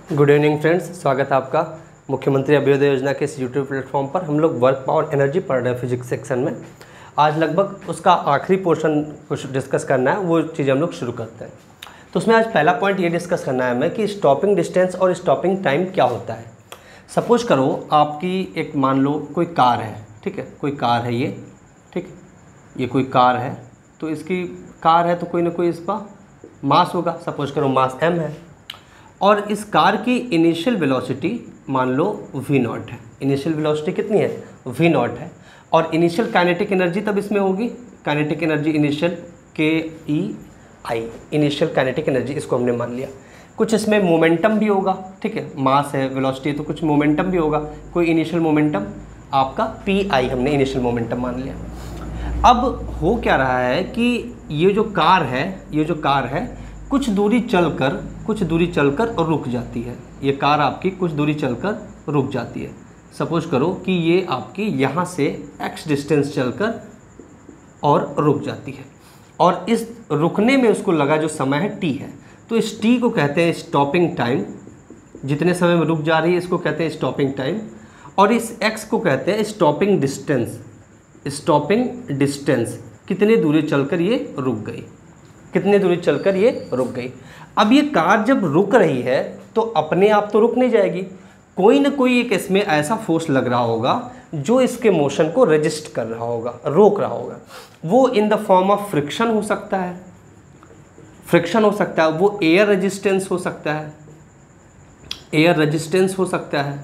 Good evening friends, स्वागत है आपका मुख्यमंत्री अभ्युदय योजना के इस यूट्यूब प्लेटफॉर्म पर। हम लोग वर्क पावर एनर्जी पढ़ रहे हैं फिजिक्स सेक्शन में। आज लगभग उसका आखिरी पोर्शन कुछ डिस्कस करना है, वो चीज़ हम लोग शुरू करते हैं। तो उसमें आज पहला पॉइंट ये डिस्कस करना है हमें कि स्टॉपिंग डिस्टेंस और स्टॉपिंग टाइम क्या होता है। सपोज करो आपकी एक मान लो कोई कार है, ठीक है, कोई कार है ये, ठीक है, ये कोई कार है। तो इसकी कार है तो कोई ना कोई इसका मास होगा, सपोज करो मास m है। और इस कार की इनिशियल वेलोसिटी मान लो v0 है। इनिशियल वेलोसिटी कितनी है? v0 है। और इनिशियल काइनेटिक एनर्जी तब इसमें होगी, kinetic energy initial KEI, initial kinetic energy, इसको हमने मान लिया। कुछ इसमें मोमेंटम भी होगा, ठीक है, मास है, वेलोसिटी है, तो कुछ मोमेंटम भी होगा, कोई इनिशियल मोमेंटम आपका PI हमने इनिशियल मोमेंटम मान लिया। अब हो क्या रहा है कि ये जो कार है कुछ दूरी चलकर रुक जाती है। ये कार आपकी कुछ दूरी चलकर रुक जाती है। सपोज करो कि ये आपकी यहाँ से x डिस्टेंस चलकर और रुक जाती है, और इस रुकने में उसको लगा जो समय है t है। तो इस t को कहते हैं स्टॉपिंग टाइम, जितने समय में रुक जा रही है इसको कहते हैं स्टॉपिंग टाइम। और इस x को कहते हैं स्टॉपिंग डिस्टेंस। स्टॉपिंग डिस्टेंस कितने दूरी चलकर ये रुक गई, कितने दूरी चलकर ये रुक गई। अब ये कार जब रुक रही है तो अपने आप तो रुक नहीं जाएगी, कोई ना कोई एक इसमें ऐसा फोर्स लग रहा होगा जो इसके मोशन को रेजिस्ट कर रहा होगा, रोक रहा होगा। वो in the form of friction हो सकता है, वो एयर रेजिस्टेंस हो सकता है,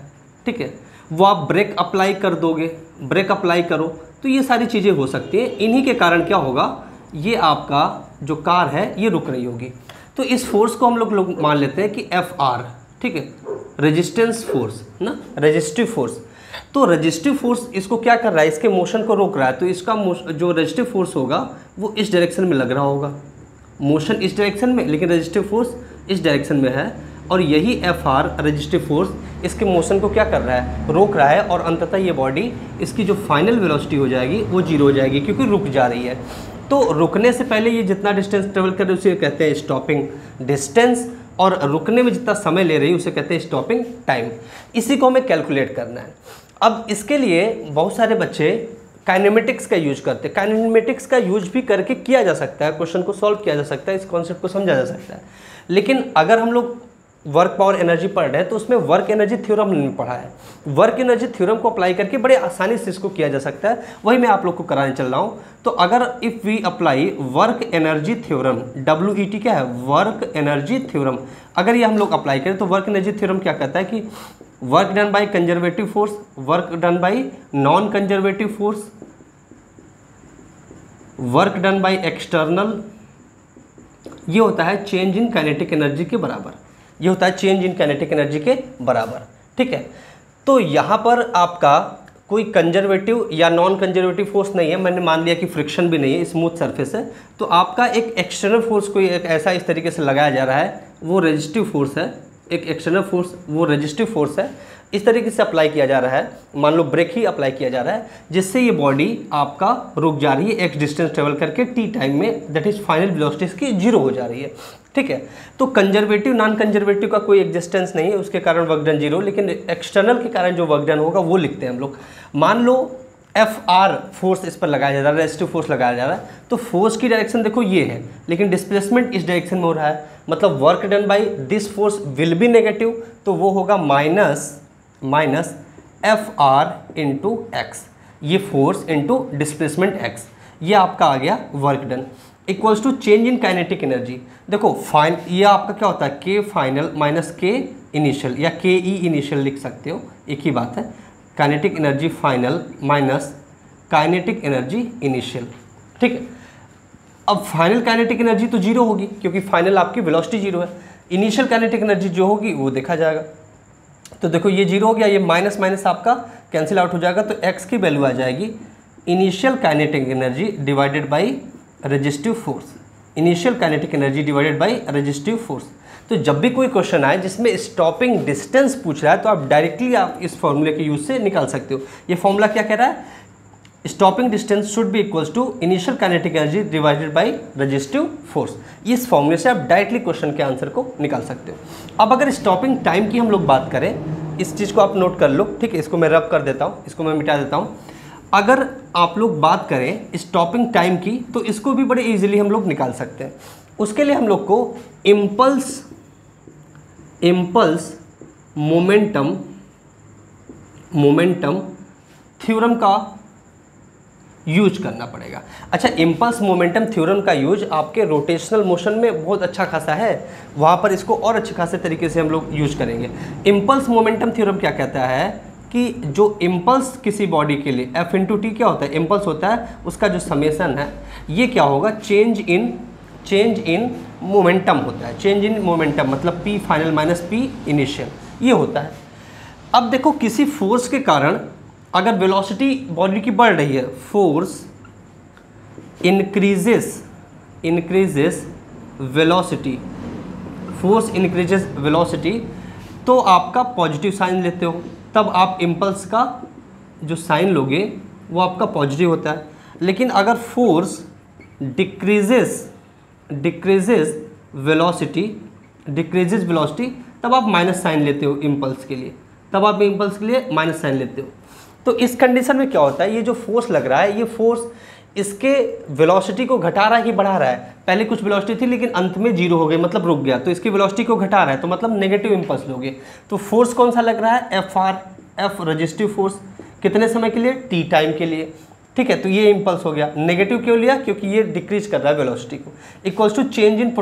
ठीक है। वो आप ब्रेक अप्लाई कर दोगे, ब्रेक अप्लाई करो तो ये सारी चीज़ें हो सकती हैं। इन्हीं के कारण क्या होगा, ये आपका जो कार है ये रुक रही होगी। तो इस फोर्स को हम लोग मान लेते हैं कि FR, ठीक है, रेजिस्टेंस फोर्स ना, रेजिस्टिव फोर्स। तो रेजिस्टिव फोर्स इसको क्या कर रहा है, इसके मोशन को रोक रहा है। तो इसका जो रेजिस्टिव फोर्स होगा वो इस डायरेक्शन में लग रहा होगा, मोशन इस डायरेक्शन में, लेकिन रेजिस्टिव फोर्स इस डायरेक्शन में है। और यही FR रेजिस्टिव फोर्स इसके मोशन को क्या कर रहा है, रोक रहा है। और अंततः ये बॉडी, इसकी जो फाइनल वेलोसिटी हो जाएगी वो 0 हो जाएगी, क्योंकि रुक जा रही है। तो रुकने से पहले ये जितना डिस्टेंस ट्रेवल कर रही है उसे कहते हैं स्टॉपिंग डिस्टेंस, और रुकने में जितना समय ले रही है उसे कहते हैं स्टॉपिंग टाइम। इसी को हमें कैलकुलेट करना है। अब इसके लिए बहुत सारे बच्चे काइनेमेटिक्स का यूज करते हैं। काइनेमेटिक्स का यूज भी करके किया जा सकता है, क्वेश्चन को सॉल्व किया जा सकता है, इस कॉन्सेप्ट को समझा जा सकता है। लेकिन अगर हम लोग वर्क पावर एनर्जी पढ़ रहे हैं तो उसमें वर्क एनर्जी थ्योरम हमने पढ़ा है। वर्क एनर्जी थ्योरम को अप्लाई करके बड़े आसानी से इसको किया जा सकता है, वही मैं आप लोग को कराने चल रहा हूँ। तो अगर if we apply work energy theorem, WET क्या है, वर्क एनर्जी थ्योरम, अगर ये हम लोग अप्लाई करें तो वर्क एनर्जी थ्योरम क्या कहता है कि work done by conservative force, work done by non conservative force, work done by external, ये होता है चेंज इन काइनेटिक एनर्जी के बराबर। ये होता है चेंज इन काइनेटिक एनर्जी के बराबर, ठीक है। तो यहाँ पर आपका कोई कंजर्वेटिव या नॉन कंजर्वेटिव फोर्स नहीं है, मैंने मान लिया कि फ्रिक्शन भी नहीं है, स्मूथ सरफेस है। तो आपका एक एक्सटर्नल फोर्स कोई एक ऐसा इस तरीके से लगाया जा रहा है, वो रेजिस्टिव फोर्स है, एक एक्सटर्नल फोर्स वो रेजिस्टिव फोर्स है, इस तरीके से अप्लाई किया जा रहा है। मान लो ब्रेक ही अप्लाई किया जा रहा है, जिससे ये बॉडी आपका रुक जा रही है x डिस्टेंस ट्रेवल करके t टाइम में, दैट इज फाइनल वेलोसिटी इसकी 0 हो जा रही है, ठीक है। तो कंजर्वेटिव नॉन कंजर्वेटिव का कोई एग्जिस्टेंस नहीं है, उसके कारण वर्क डन 0, लेकिन एक्सटर्नल के कारण जो वर्क डन होगा वो लिखते हैं हम लोग। मान लो FR फोर्स इस पर लगाया जा रहा है, रेजिस्टिव फोर्स लगाया जा रहा है, तो फोर्स की डायरेक्शन देखो ये है, लेकिन डिस्प्लेसमेंट इस डायरेक्शन में हो रहा है, मतलब work done by this force will be negative, तो वो होगा माइनस FR इंटू एक्स, ये फोर्स इंटू डिस्प्लेसमेंट x, ये आपका आ गया work done, equals to change in kinetic energy. देखो ये आपका क्या होता है, K final minus K initial, या KE इनिशियल लिख सकते हो, एक ही बात है। Kinetic energy final minus kinetic energy initial, ठीक है। अब फाइनल काइनेटिक एनर्जी तो 0 होगी, क्योंकि फाइनल आपकी वेलोसिटी 0 है। इनिशियल काइनेटिक एनर्जी जो होगी वो देखा जाएगा। तो देखो ये 0 हो गया, ये माइनस माइनस आपका कैंसिल आउट हो जाएगा, तो x की वैल्यू आ जाएगी initial kinetic energy divided by resistive force, initial kinetic energy divided by resistive force. तो जब भी कोई क्वेश्चन आए जिसमें स्टॉपिंग डिस्टेंस पूछ रहा है तो आप डायरेक्टली आप इस फॉर्मूले के यूज से निकाल सकते हो। ये फॉर्मूला क्या कह रहा है, stopping distance should be equals to initial kinetic energy divided by resistive force. इस फॉर्मूले से आप डायरेक्टली क्वेश्चन के आंसर को निकाल सकते हो। अब अगर स्टॉपिंग टाइम की हम लोग बात करें, इस चीज़ को आप नोट कर लो, ठीक है, इसको मैं रब कर देता हूँ, इसको मैं मिटा देता हूँ। अगर आप लोग बात करें स्टॉपिंग टाइम की तो इसको भी बड़े इजीली हम लोग निकाल सकते हैं। उसके लिए हम लोग को इम्पल्स मोमेंटम थ्योरम का यूज करना पड़ेगा। अच्छा, इम्पल्स मोमेंटम थ्योरम का यूज आपके रोटेशनल मोशन में बहुत अच्छा खासा है, वहाँ पर इसको और अच्छे खासे तरीके से हम लोग यूज करेंगे। इम्पल्स मोमेंटम थ्योरम क्या कहता है कि जो इम्पल्स किसी बॉडी के लिए F इंटू टी क्या होता है, इम्पल्स होता है, उसका जो समेसन है ये क्या होगा, चेंज इन मोमेंटम होता है। चेंज इन मोमेंटम मतलब P final minus P initial, ये होता है। अब देखो किसी फोर्स के कारण अगर वेलोसिटी बॉडी की बढ़ रही है, फोर्स इंक्रीजेस वेलोसिटी, तो आपका पॉजिटिव साइन लेते हो, तब आप इम्पल्स का जो साइन लोगे वो आपका पॉजिटिव होता है। लेकिन अगर फोर्स डिक्रीजेस वेलोसिटी, तब आप माइनस साइन लेते हो इम्पल्स के लिए, माइनस साइन लेते हो। तो इस कंडीशन में क्या होता है, ये जो फोर्स लग रहा है, ये फोर्स इसके वेलोसिटी को घटा रहा है कि बढ़ा रहा है। पहले कुछ वेलोसिटी थी लेकिन अंत में जीरो हो गई, मतलब रुक गया, तो इसकी वेलोसिटी को घटा रहा है, तो मतलब नेगेटिव इम्पल्स लोगे। तो फोर्स कौन सा लग रहा है, एफ रेजिस्टिव फोर्स, कितने समय के लिए, टी टाइम के लिए, ठीक है। तो ये इम्पल्स हो गया। नेगेटिव क्यों लिया, क्योंकि ये डिक्रीज कर रहा है वेलोसिटी को। Equals to change in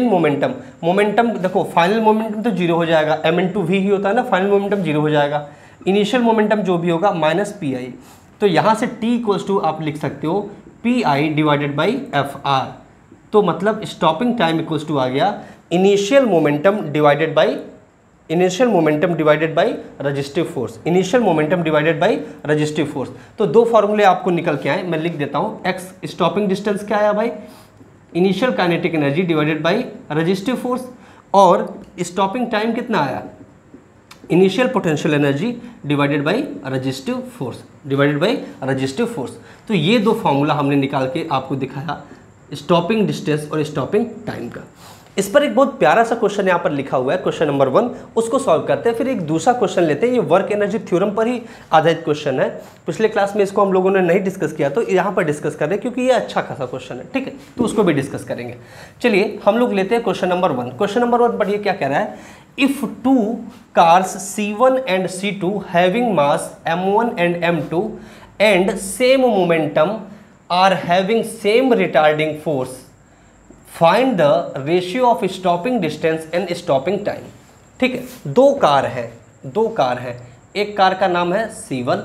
momentum, momentum देखो फाइनल मोमेंटम तो जीरो हो जाएगा, m इंटू वी ही होता है ना, फाइनल मोमेंटम जीरो हो जाएगा, इनिशियल मोमेंटम जो भी होगा माइनस पी आई। तो यहाँ से t इक्वल्स टू आप लिख सकते हो P I divided by F R. तो मतलब स्टॉपिंग टाइम इक्वल्स टू आ गया initial momentum divided by resistive force, तो दो फॉर्मूले आपको निकल के आए, मैं लिख देता हूँ। x स्टॉपिंग डिस्टेंस क्या आया भाई, initial kinetic energy divided by resistive force, और स्टॉपिंग टाइम कितना आया, initial potential energy divided by resistive force. तो ये दो फॉर्मूला हमने निकाल के आपको दिखाया स्टॉपिंग डिस्टेंस और स्टॉपिंग टाइम का। इस पर एक बहुत प्यारा सा क्वेश्चन यहाँ पर लिखा हुआ है, क्वेश्चन नंबर 1, उसको सॉल्व करते हैं। फिर एक दूसरा क्वेश्चन लेते हैं, ये वर्क एनर्जी थ्योरम पर ही आधारित क्वेश्चन है। पिछले क्लास में इसको हम लोगों ने नहीं डिस्कस किया, तो यहाँ पर डिस्कस कर रहे हैं क्योंकि ये अच्छा खासा क्वेश्चन है, ठीक है, तो उसको भी डिस्कस करेंगे। चलिए हम लोग लेते हैं क्वेश्चन नंबर 1। क्वेश्चन नंबर 1 पर ये क्या कह रहा है, if two cars C1 and C2 having mass M1 and M2 and same momentum are having same retarding force, find the ratio of stopping distance and stopping time. ठीक है, दो car है, एक कार का नाम है C1,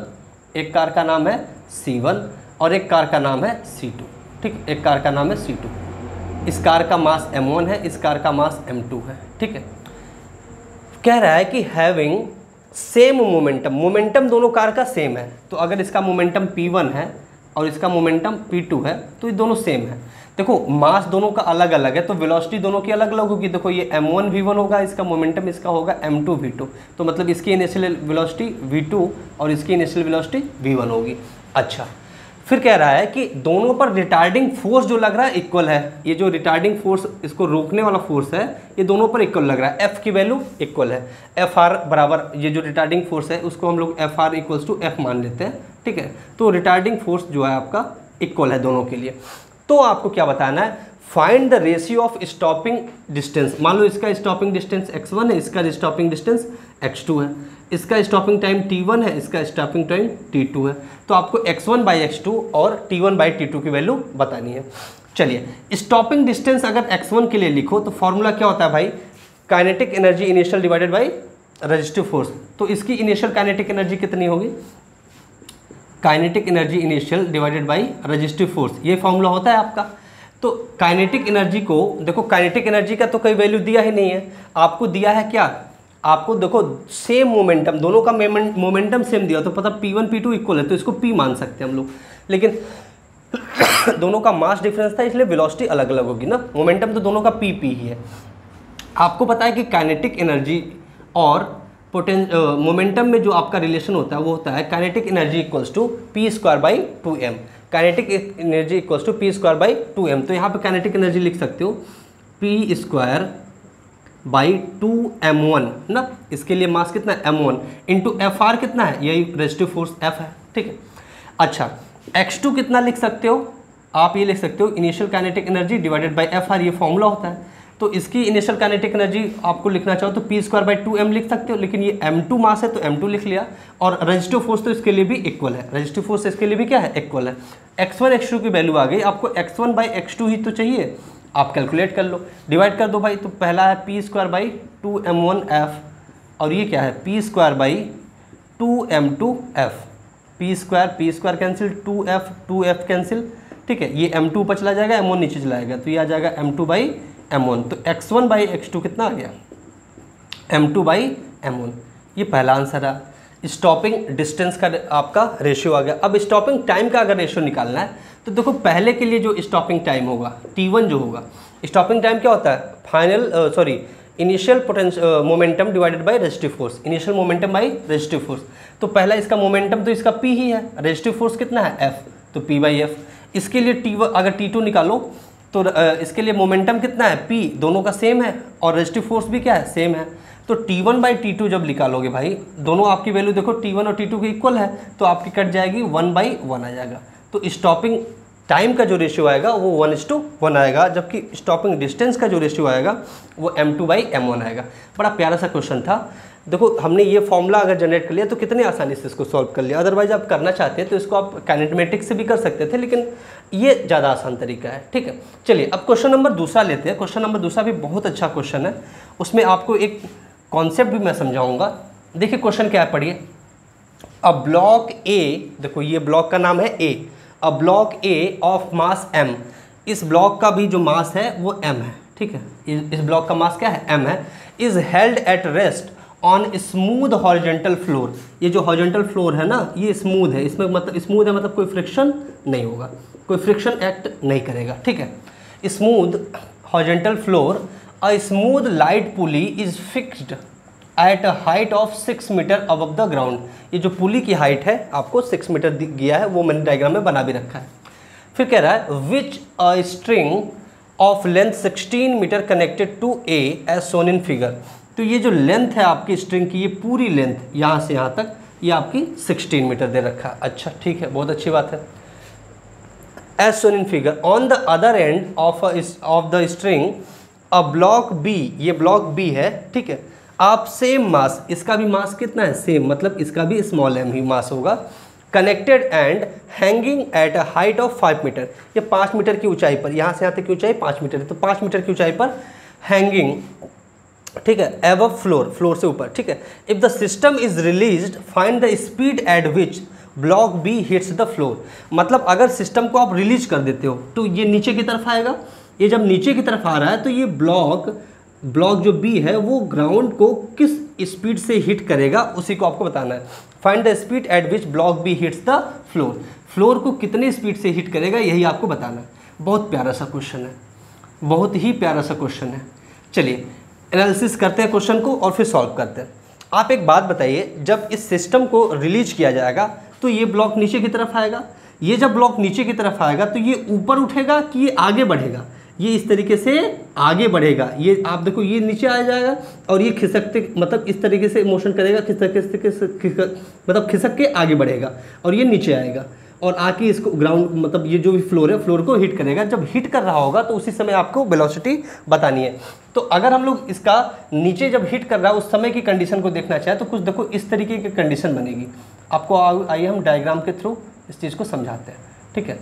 एक car का नाम है C1 और एक कार का नाम है C2। ठीक, एक कार का नाम है C2। इस कार का मास M1 है, इस कार का मास M2 है। ठीक है, कह रहा है कि हैविंग सेम मोमेंटम दोनों कार का सेम है। तो अगर इसका मोमेंटम P1 है और इसका मोमेंटम P2 है तो ये दोनों सेम है। देखो मास दोनों का अलग अलग है तो वेलोसिटी दोनों की अलग अलग होगी। देखो ये M1 V1 होगा, इसका मोमेंटम इसका होगा M2 V2, तो मतलब इसकी इनिशियल वेलोसिटी V2 और इसकी इनिशियल वेलोसिटी V1 होगी। अच्छा, फिर कह रहा है कि दोनों पर रिटार्डिंग फोर्स जो लग रहा है इक्वल है। ये जो रिटार्डिंग फोर्स, इसको रोकने वाला फोर्स है, ये दोनों पर इक्वल लग रहा है। F की वैल्यू इक्वल है, Fr बराबर, ये जो रिटार्डिंग फोर्स है उसको हम लोग Fr इक्वल्स टू F मान लेते हैं। ठीक है, तो रिटार्डिंग फोर्स जो है आपका इक्वल है दोनों के लिए। तो आपको क्या बताना है, find the ratio of stopping distance. मान लो इसका स्टॉपिंग डिस्टेंस x1 है, इसका स्टॉपिंग डिस्टेंस x2 है, इसका स्टॉपिंग टाइम t1 है, इसका स्टॉपिंग टाइम t2 है। तो आपको x1 बाई x2 और t1 बाई t2 की वैल्यू बतानी है। चलिए, स्टॉपिंग डिस्टेंस अगर x1 के लिए लिखो तो फॉर्मूला क्या होता है भाई, kinetic energy initial divided by resistive force. तो इसकी इनिशियल काइनेटिक एनर्जी कितनी होगी, kinetic energy initial divided by resistive force, ये फॉर्मूला होता है आपका। तो काइनेटिक एनर्जी को देखो, काइनेटिक एनर्जी का तो कोई वैल्यू दिया ही नहीं है, आपको दिया है क्या, आपको देखो सेम मोमेंटम, दोनों का मोमेंटम सेम दिया, तो पता P1 P2 इक्वल है तो इसको P मान सकते हैं हम लोग। लेकिन दोनों का मास डिफरेंस था इसलिए वेलोसिटी अलग अलग होगी ना, मोमेंटम तो दोनों का P ही है। आपको पता है कि काइनेटिक एनर्जी और मोमेंटम में जो आपका रिलेशन होता है वो होता है kinetic energy equals to p square by 2m। Kinetic energy equals to p square by 2m। तो यहाँ पे काइनेटिक एनर्जी लिख सकते हो पी स्क्वायर बाई 2m1 ना, इसके लिए मास कितना है m1 इंटू एफ आर कितना है, यही रेजिस्टिव फोर्स F है, ठीक है। अच्छा x2 कितना लिख सकते हो आप, ये लिख सकते हो initial kinetic energy divided by F R, ये फॉर्मूला होता है। तो इसकी इनिशियल काइनेटिक एनर्जी आपको लिखना चाहो तो पी स्क्वायर बाई 2m लिख सकते हो, लेकिन ये m2 मास है तो m2 लिख लिया, और रेजिस्टिव फोर्स तो इसके लिए भी इक्वल है, रेजिस्टिव फोर्स इसके लिए भी क्या है, इक्वल है। x1 x2 की वैल्यू आ गई, आपको x1 बाई x2 ही तो चाहिए, आप कैलकुलेट कर लो, डिवाइड कर दो भाई। तो पहला है पी स्क्वायर बाई 2m1f, और ये क्या है P square by 2m2f, P square cancel, 2f cancel, ठीक है। ये m2 ऊपर चला जाएगा, m1 नीचे चला जाएगा, तो ये आ जाएगा m2 बाई m1। तो x1 बाई x2 कितना आ गया, m2 बाई m1। ये पहला आंसर है। स्टॉपिंग डिस्टेंस का आपका रेशियो आ गया। अब स्टॉपिंग टाइम का अगर रेशियो निकालना है तो देखो पहले के लिए जो स्टॉपिंग टाइम होगा t1 जो होगा, स्टॉपिंग टाइम क्या होता है, final initial momentum divided by resistive force, initial momentum by resistive force. तो पहला इसका मोमेंटम तो इसका p ही है, रेजिस्टिव फोर्स कितना है f, तो p बाई f। इसके लिए t1 अगर t2 निकालो तो इसके लिए मोमेंटम कितना है p, दोनों का सेम है, और रेजिस्टिव फोर्स भी क्या है, सेम है। तो t1 बाई t2 जब निकालोगे भाई, दोनों आपकी वैल्यू देखो t1 और t2 के इक्वल है, तो आपकी कट जाएगी 1 बाई 1 आ जाएगा। तो स्टॉपिंग टाइम का जो रेशियो आएगा वो 1:1 आएगा, जबकि स्टॉपिंग डिस्टेंस का जो रेशियो आएगा वो m2 बाई m1 आएगा। बड़ा प्यारा सा क्वेश्चन था। देखो हमने ये फॉर्मूला अगर जनरेट कर लिया तो कितने आसानी से इसको सॉल्व कर लिया। अदरवाइज आप करना चाहते हैं तो इसको आप काइनेमेटिक्स से भी कर सकते थे, लेकिन ये ज़्यादा आसान तरीका है, ठीक है। चलिए अब क्वेश्चन नंबर दूसरा लेते हैं। क्वेश्चन नंबर दूसरा भी बहुत अच्छा क्वेश्चन है, उसमें आपको एक कॉन्सेप्ट भी मैं समझाऊंगा। देखिए क्वेश्चन क्या है, पढ़िए। अ ब्लॉक ए, देखो ये ब्लॉक का नाम है A, a block A of mass m, इस ब्लॉक का भी जो मास है वो m है, ठीक है। इस ब्लॉक का मास क्या है, m है। Is held at rest on smooth horizontal floor, ये जो हॉरिजॉन्टल फ्लोर है ना ये स्मूथ है, इसमें मतलब स्मूथ है मतलब कोई फ्रिक्शन नहीं होगा, कोई फ्रिक्शन एक्ट नहीं करेगा, ठीक है। Smooth horizontal floor, a smooth light pulley is fixed at a height of 6 metre above the ground. ये जो पुली की हाइट है आपको 6 मीटर गया है, वो मैंने डायग्राम में बना भी रखा है। फिर कह रहा है which a string of length 16 metre connected to a as shown in figure. तो ये जो लेंथ है आपकी स्ट्रिंग की, ये पूरी लेंथ यहाँ से यहाँ तक ये आपकी 16 मीटर दे रखा है। अच्छा ठीक है, बहुत अच्छी बात है। As shown in figure on the other end of the string a block B, ये ब्लॉक बी है, ठीक है। आप सेम मास, इसका भी मास कितना है, सेम, मतलब इसका भी स्मॉल m ही मास होगा। Connected and hanging at a height of 5 metre, ये 5 मीटर की ऊंचाई पर, यहाँ से यहाँ तक की ऊंचाई 5 मीटर है, तो 5 मीटर की ऊंचाई पर हैंगिंग, ठीक है, एबव फ्लोर, फ्लोर से ऊपर, ठीक है। If the system is released find the speed at which block B hits the floor. मतलब अगर सिस्टम को आप रिलीज कर देते हो तो ये नीचे की तरफ आएगा, ये जब नीचे की तरफ आ रहा है तो ये ब्लॉक जो बी है वो ग्राउंड को किस स्पीड से हिट करेगा उसी को आपको बताना है। Find the speed at which block B hits the floor, floor को कितने स्पीड से हिट करेगा यही आपको बताना है। बहुत प्यारा सा क्वेश्चन है, बहुत ही प्यारा सा क्वेश्चन है। चलिए एनालिसिस करते हैं क्वेश्चन को और फिर सॉल्व करते हैं। आप एक बात बताइए, जब इस सिस्टम को रिलीज किया जाएगा तो ये ब्लॉक नीचे की तरफ आएगा, ये जब ब्लॉक नीचे की तरफ आएगा तो ये ऊपर उठेगा कि ये आगे बढ़ेगा, ये इस तरीके से आगे बढ़ेगा। ये आप देखो ये नीचे आ जाएगा और ये खिसकते, मतलब इस तरीके से मोशन करेगा, मतलब खिसक के आगे बढ़ेगा और ये नीचे आएगा और आके इसको ग्राउंड, मतलब ये जो भी फ्लोर है फ्लोर को हिट करेगा। जब हिट कर रहा होगा तो उसी समय आपको वेलोसिटी बतानी है। तो अगर हम लोग इसका नीचे जब हिट कर रहा है उस समय की कंडीशन को देखना चाहे तो कुछ देखो इस तरीके की कंडीशन बनेगी। आपको आइए हम डायग्राम के थ्रू इस चीज़ को समझाते हैं, ठीक है।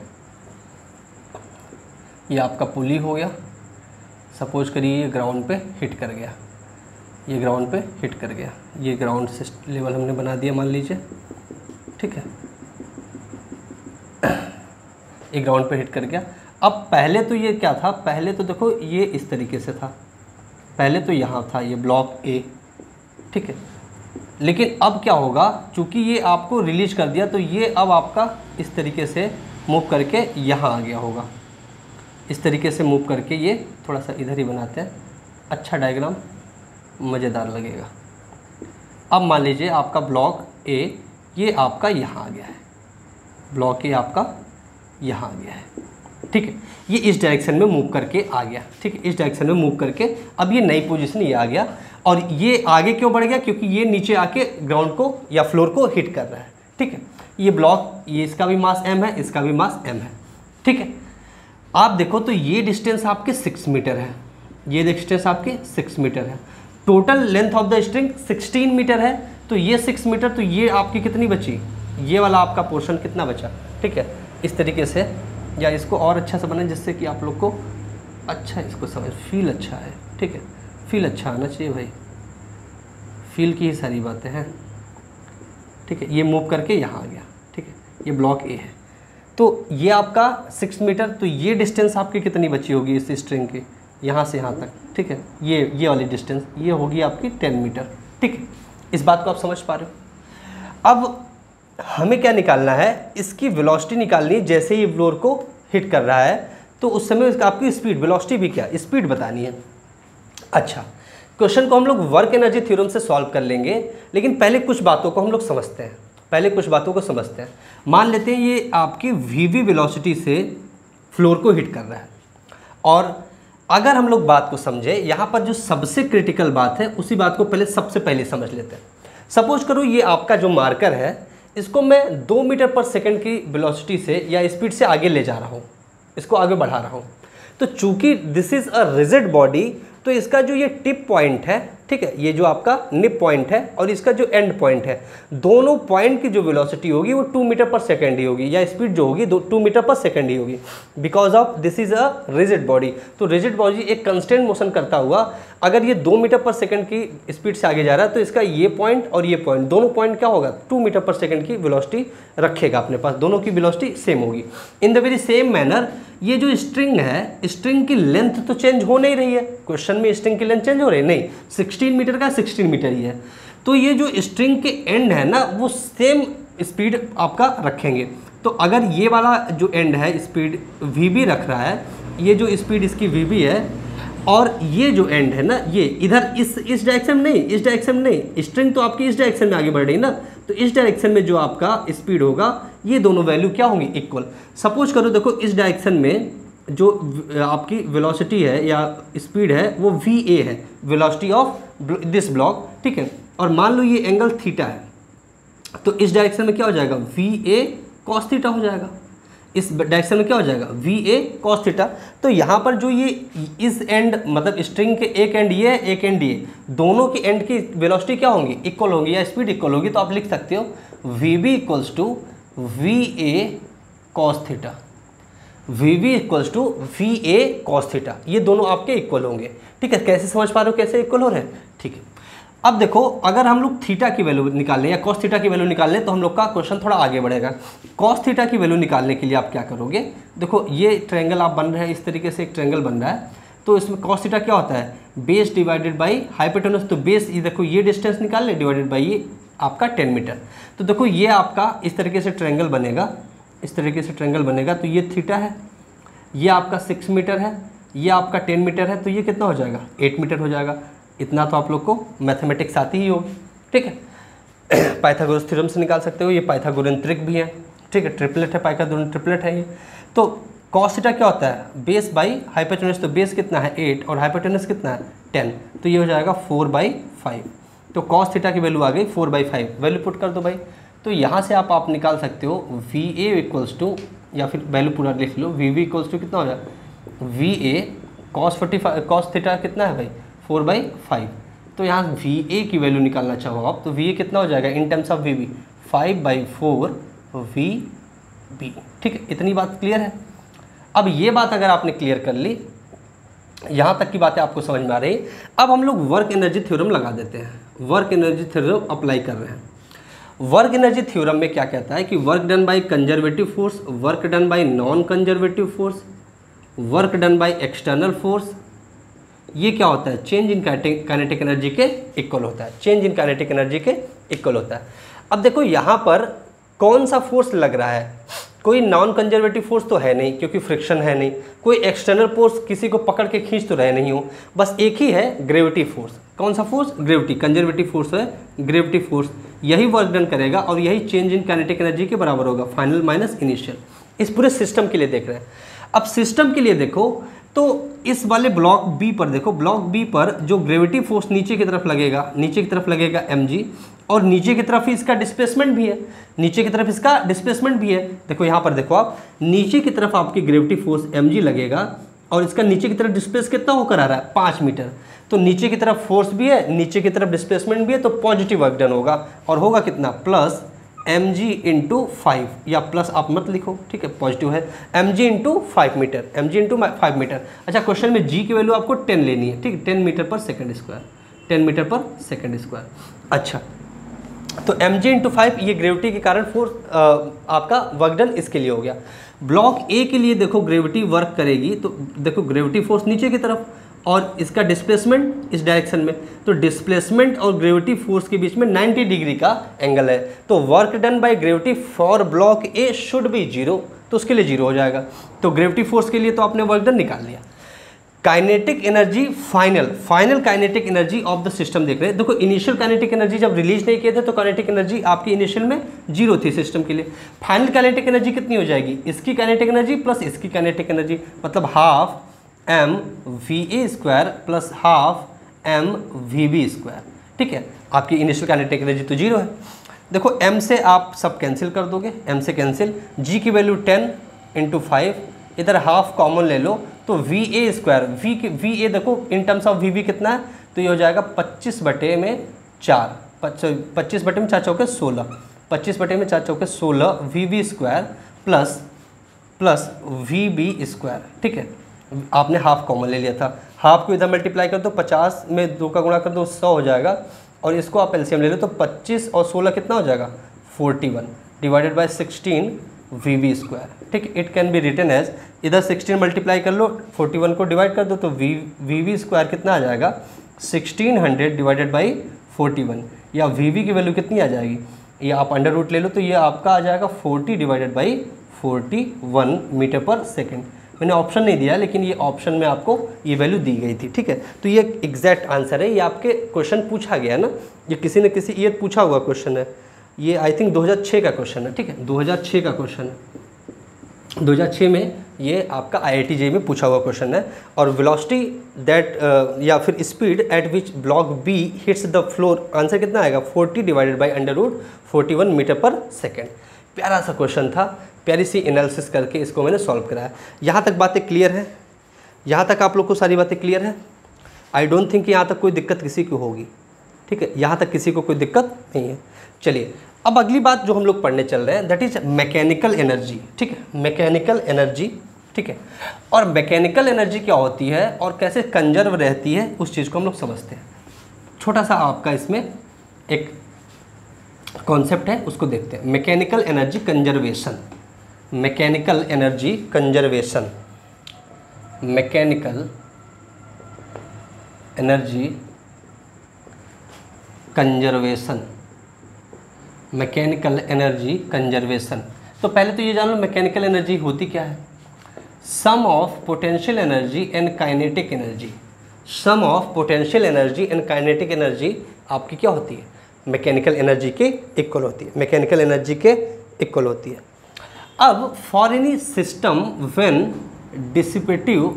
ये आपका पुली हो गया, सपोज करिए ये ग्राउंड पे हिट कर गया, ये ग्राउंड पे हिट कर गया, ये ग्राउंड से लेवल हमने बना दिया मान लीजिए, ठीक है। ये ग्राउंड पे हिट कर गया। अब पहले तो ये क्या था, पहले तो देखो ये इस तरीके से था, पहले तो यहाँ था ये ब्लॉक ए, ठीक है। लेकिन अब क्या होगा, चूँकि ये आपको रिलीज कर दिया तो ये अब आपका इस तरीके से मूव करके यहाँ आ गया होगा, इस तरीके से मूव करके ये थोड़ा सा इधर ही बनाते हैं, अच्छा डायग्राम मज़ेदार लगेगा। अब मान लीजिए आपका ब्लॉक ए ये आपका यहाँ आ गया है, ब्लॉक ए आपका यहाँ आ गया है, ठीक है, ये इस डायरेक्शन में मूव करके आ गया, ठीक है, इस डायरेक्शन में मूव करके अब ये नई पोजीशन ये आ गया, और ये आगे क्यों बढ़ गया, क्योंकि ये नीचे आके ग्राउंड को या फ्लोर को हिट कर रहा है, ठीक है। ये ब्लॉक, ये इसका भी मास m है, इसका भी मास m है, ठीक है। आप देखो तो ये डिस्टेंस आपके 6 मीटर है, ये डिस्टेंस आपके 6 मीटर है, total length of the string 16 metre है, तो ये 6 मीटर, तो ये आपकी कितनी बची, ये वाला आपका पोर्शन कितना बचा, ठीक है। इस तरीके से, या इसको और अच्छा से बनाएं जिससे कि आप लोग को अच्छा इसको समझ, फील अच्छा है, ठीक है, फील अच्छा आना चाहिए भाई, फील की ही सारी बातें हैं, ठीक है। ये मूव करके यहाँ आ गया, ठीक है, ये ब्लॉक ए है, तो ये आपका 6 मीटर, तो ये डिस्टेंस आपकी कितनी बची होगी इस स्ट्रिंग की, यहाँ से यहाँ तक, ठीक है, ये वाली डिस्टेंस ये होगी आपकी 10 मीटर, ठीक है। इस बात को आप समझ पा रहे हो। अब हमें क्या निकालना है, इसकी वेलोसिटी निकालनी है, जैसे ही फ्लोर को हिट कर रहा है तो उस समय इसका आपकी स्पीड, वेलोसिटी भी क्या, स्पीड बतानी है। अच्छा, क्वेश्चन को हम लोग वर्क एनर्जी थ्योरम से सॉल्व कर लेंगे, लेकिन पहले कुछ बातों को हम लोग समझते हैं, मान लेते हैं ये आपकी वीवी वेलोसिटी से फ्लोर को हिट कर रहा है, और अगर हम लोग बात को समझे, यहाँ पर जो सबसे क्रिटिकल बात है उसी बात को सबसे पहले समझ लेते हैं। सपोज करो ये आपका जो मार्कर है, इसको मैं 2 मीटर पर सेकंड की वेलोसिटी से या स्पीड से आगे ले जा रहा हूँ, इसको आगे बढ़ा रहा हूँ, तो चूंकि this is a rigid body, तो इसका जो ये टिप पॉइंट है, ठीक है, ये जो आपका निप पॉइंट है और इसका जो एंड पॉइंट है, दोनों पॉइंट की जो वेलोसिटी होगी वो 2 मीटर पर सेकंड ही होगी, या स्पीड जो होगी 2 मीटर पर सेकंड ही होगी, because of this is a rigid body. तो रिजिड बॉडी एक कंस्टेंट मोशन करता हुआ अगर ये 2 मीटर पर सेकंड की स्पीड से आगे जा रहा है, तो इसका ये पॉइंट और ये पॉइंट, दोनों पॉइंट क्या होगा, 2 मीटर पर सेकंड की वेलोसिटी रखेगा अपने पास, दोनों की वेलोसिटी सेम होगी। In the very same manner ये जो स्ट्रिंग है, स्ट्रिंग की लेंथ तो चेंज हो नहीं रही है, क्वेश्चन में स्ट्रिंग की लेंथ चेंज हो रही है नहीं, 16 मीटर का 16 मीटर ही है, तो ये जो स्ट्रिंग के एंड है ना वो सेम स्पीड आपका रखेंगे। तो अगर ये वाला जो एंड है स्पीड वीबी रख रहा है, ये जो स्पीड इसकी वीबी है, और ये जो एंड है ना ये इधर इस डायरेक्शन में नहीं, इस डायरेक्शन में नहीं, स्ट्रिंग तो आपकी इस डायरेक्शन में आगे बढ़ रही है ना, तो इस डायरेक्शन में जो आपका स्पीड होगा ये दोनों वैल्यू क्या होंगी, इक्वल। सपोज करो देखो इस डायरेक्शन में जो आपकी वेलोसिटी है या स्पीड है वो VA है, वेलोसिटी ऑफ दिस ब्लॉक, ठीक है, और मान लो ये एंगल थीटा है, तो इस डायरेक्शन में क्या हो जाएगा, VA cos थीटा हो जाएगा, इस डायरेक्शन में क्या हो जाएगा, VA cos थीटा। तो यहाँ पर जो ये इस एंड मतलब स्ट्रिंग के एक एंड ये है, एक एंड ये, दोनों के एंड की वेलोसिटी क्या होंगी, इक्वल होगी या स्पीड इक्वल होगी, तो आप लिख सकते हो VB equals to VA cos theta, VB equals to VA cos theta, ये दोनों आपके इक्वल होंगे, ठीक है। कैसे समझ पा रहे हो कैसे इक्वल हो रहे हैं, ठीक है। अब देखो अगर हम लोग थीटा की वैल्यू निकाल लें या cos थीटा की वैल्यू निकाल लें, तो हम लोग का क्वेश्चन थोड़ा आगे बढ़ेगा। cos थीटा की वैल्यू निकालने के लिए आप क्या करोगे, देखो ये ट्रायंगल आप बन रहे हैं, इस तरीके से एक ट्रायंगल बन रहा है, तो इसमें cos थीटा क्या होता है, बेस डिवाइडेड बाई हाइपोटेनस, तो बेस ये देखो ये डिस्टेंस निकाल ले डिवाइडेड बाई ये आपका 10 मीटर, तो देखो ये आपका इस तरीके से ट्रायंगल बनेगा, इस तरीके से ट्रायंगल बनेगा, तो ये थीटा है, ये आपका 6 मीटर है, ये आपका 10 मीटर है, तो ये कितना हो जाएगा, 8 मीटर हो जाएगा। इतना तो आप लोग को मैथमेटिक्स आती ही होगी, ठीक है। पाइथागोरस थ्योरम से निकाल सकते हो, ये पाइथागोरियन ट्रिक भी है, ठीक है, ट्रिपलेट है, पाइथागोरियन ट्रिपलेट है ये। तो cos थीटा क्या होता है, बेस बाई हाइपोटेनस, तो बेस कितना है 8 और हाइपोटेनस कितना है 10, तो ये हो जाएगा 4/5। तो cos थीटा की वैल्यू आ गई 4/5, वैल्यू पुट कर दो भाई, तो यहाँ से आप निकाल सकते हो VA इक्वल्स टू, या फिर वैल्यू पूरा लिख लो, VB इक्वल्स टू कितना हो जाएगा, VA cos थीटा कितना है भाई 4/5, तो यहाँ VA की वैल्यू निकालना चाहो आप, तो VA कितना हो जाएगा इन टर्म्स ऑफ VB 5/4 VB, ठीक है। इतनी बात क्लियर है। अब ये बात अगर आपने क्लियर कर ली, यहाँ तक की बातें आपको समझ में आ रही, अब हम लोग वर्क एनर्जी थ्योरम लगा देते हैं, वर्क एनर्जी थ्योरम अप्लाई कर रहे हैं। वर्क एनर्जी थ्योरम में क्या कहता है कि work done by conservative force, work done by non conservative force, work done by external force, ये क्या होता है, चेंज इन काइनेटिक एनर्जी के इक्वल होता है, चेंज इन काइनेटिक एनर्जी के इक्वल होता है। अब देखो यहाँ पर कौन सा फोर्स लग रहा है, कोई नॉन कंजर्वेटिव फोर्स तो है नहीं क्योंकि फ्रिक्शन है नहीं, कोई एक्सटर्नल फोर्स किसी को पकड़ के खींच तो रहे नहीं हो, बस एक ही है ग्रेविटी फोर्स। कौन सा फोर्स? ग्रेविटी। कंजर्वेटिव फोर्स है ग्रेविटी फोर्स, यही वर्क डन करेगा और यही चेंज इन काइनेटिक एनर्जी के बराबर होगा, फाइनल माइनस इनिशियल। इस पूरे सिस्टम के लिए देख रहे हैं। अब सिस्टम के लिए देखो तो इस वाले ब्लॉक बी पर देखो, ब्लॉक बी पर जो ग्रेविटी फोर्स नीचे की तरफ लगेगा, नीचे की तरफ लगेगा mg, और नीचे की तरफ ही इसका डिस्प्लेसमेंट भी है, नीचे की तरफ इसका डिस्प्लेसमेंट भी है। देखो यहाँ पर देखो आप, नीचे की तरफ आपकी ग्रेविटी फोर्स mg लगेगा और इसका नीचे की तरफ डिस्प्लेस कितना होकर आ रहा है? 5 मीटर। तो नीचे की तरफ फोर्स भी है, नीचे की तरफ डिस्प्लेसमेंट भी है, तो पॉजिटिव वर्क डन होगा और होगा कितना? प्लस mg इंटू 5, या प्लस आप मत लिखो, ठीक है, पॉजिटिव है, mg into 5 metre, mg into 5 metre. अच्छा, क्वेश्चन में g की वैल्यू आपको 10 लेनी है, ठीक है, 10 मीटर पर सेकंड स्क्वायर, 10 मीटर पर सेकंड स्क्वायर। अच्छा, तो mg इंटू 5 ये ग्रेविटी के कारण फोर्स आपका वर्क डन इसके लिए हो गया। ब्लॉक ए के लिए देखो ग्रेविटी वर्क करेगी, तो देखो ग्रेविटी फोर्स नीचे की तरफ और इसका डिस्प्लेसमेंट इस डायरेक्शन में, तो डिस्प्लेसमेंट और ग्रेविटी फोर्स के बीच में 90 डिग्री का एंगल है, तो work done by gravity for block A should be 0, तो उसके लिए 0 हो जाएगा। तो ग्रेविटी फोर्स के लिए तो आपने वर्क डन निकाल लिया। Kinetic energy final kinetic energy of the system देख रहे हैं। देखो इनिशियल काइनेटिक एनर्जी जब रिलीज नहीं किए थे तो काइनेटिक एनर्जी आपकी इनिशियल में 0 थी सिस्टम के लिए। फाइनल काइनेटिक एनर्जी कितनी हो जाएगी? इसकी काइनेटिक एनर्जी प्लस इसकी काइनेटिक एनर्जी, मतलब half M V A square plus half M V B square, ठीक है। आपकी इनिशियल काइनेटिक एनर्जी तो 0 है। देखो m से आप सब कैंसिल कर दोगे, m से कैंसिल, g की वैल्यू 10 इंटू 5, इधर हाफ कॉमन ले लो, तो V A square, V A देखो in terms of V B कितना है, तो ये हो जाएगा 25 बटे में 4, 25 बटे में 4 चौके 16, 25 बटे में 4 चौके 16 V B square plus V B square, ठीक है। आपने हाफ कॉमन ले लिया था, हाफ को इधर मल्टीप्लाई कर दो, 50 में 2 का गुणा कर दो 100 हो जाएगा, और इसको आप एलसीएम ले लो तो 25 और 16 कितना हो जाएगा? 41 divided by 16 V B square, ठीक। It can be written as, इधर 16 मल्टीप्लाई कर लो, 41 को डिवाइड कर दो, तो वी बी स्क्वायर कितना आ जाएगा? 1600 डिवाइडेड बाई 41, या वी बी की वैल्यू कितनी आ जाएगी? ये आप अंडर रूट ले लो, तो ये आपका आ जाएगा 40 डिवाइडेड बाई 41 मीटर पर सेकेंड। मैंने ऑप्शन नहीं दिया, लेकिन ये ऑप्शन में आपको ये वैल्यू दी गई थी, ठीक है। तो ये एग्जैक्ट आंसर है, ये आपके क्वेश्चन पूछा गया है ना, ये किसी न किसी ईयर पूछा हुआ क्वेश्चन है, ये आई थिंक 2006 का क्वेश्चन है, ठीक है, 2006 का क्वेश्चन है, 2006 में ये आपका IIT JEE में पूछा हुआ क्वेश्चन है। और वेलोसिटी दैट या फिर speed at which block B hits the floor, answer कितना आएगा? 40 divided by under root 41 metre पर सेकेंड। प्यारा सा क्वेश्चन था, प्यारी सी एनालिसिस करके इसको मैंने सॉल्व कराया। यहाँ तक बातें क्लियर है? यहाँ तक आप लोग को सारी बातें क्लियर है? आई डोंट थिंक यहाँ तक कोई दिक्कत किसी को होगी, ठीक है, यहाँ तक किसी को कोई दिक्कत नहीं है। चलिए अब अगली बात जो हम लोग पढ़ने चल रहे हैं दैट इज मैकेनिकल एनर्जी, ठीक है, मैकेनिकल एनर्जी, ठीक है। और मैकेनिकल एनर्जी क्या होती है और कैसे कंजर्व रहती है उस चीज़ को हम लोग समझते हैं। छोटा सा आपका इसमें एक कॉन्सेप्ट है, उसको देखते हैं। Mechanical energy conservation, mechanical energy conservation, mechanical energy conservation, mechanical energy conservation. तो पहले तो ये जान लो मैकेनिकल एनर्जी होती क्या है। Sum of potential energy and kinetic energy, sum of potential energy and kinetic energy आपकी क्या होती है? मैकेनिकल एनर्जी के इक्वल होती है, मैकेनिकल एनर्जी के इक्वल होती है। अब for any system when dissipative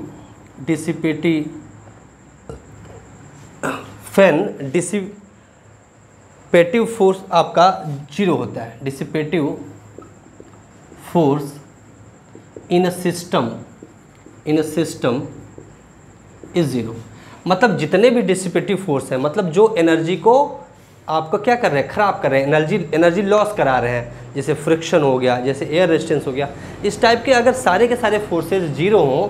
force आपका 0 होता है, dissipative force in a system is 0। मतलब जितने भी डिसिपेटिव फोर्स हैं, मतलब जो एनर्जी को आपको क्या कर रहे हैं? खराब कर रहे हैं, एनर्जी लॉस करा रहे हैं, जैसे फ्रिक्शन हो गया, जैसे एयर रेजिस्टेंस हो गया, इस टाइप के अगर सारे के सारे फोर्सेज 0 हों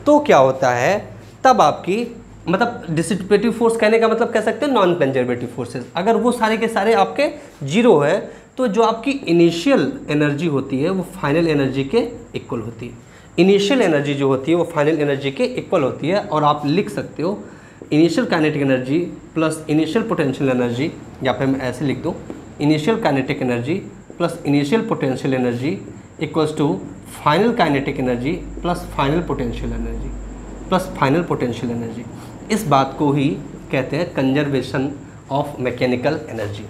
तो क्या होता है? तब आपकी मतलब डिसिपेटिव फोर्स कहने का मतलब कह सकते हैं नॉन कंजर्वेटिव फोर्सेज, अगर वो सारे के सारे आपके 0 है तो जो आपकी इनिशियल एनर्जी होती है वो फाइनल एनर्जी के इक्वल होती है। इनिशियल एनर्जी जो होती है वो फाइनल एनर्जी के इक्वल होती है, और आप लिख सकते हो initial kinetic energy plus initial potential energy, या फिर मैं ऐसे लिख दूँ initial kinetic energy plus initial potential energy equals to final kinetic energy plus final potential energy plus final potential energy. इस बात को ही कहते हैं conservation of mechanical energy,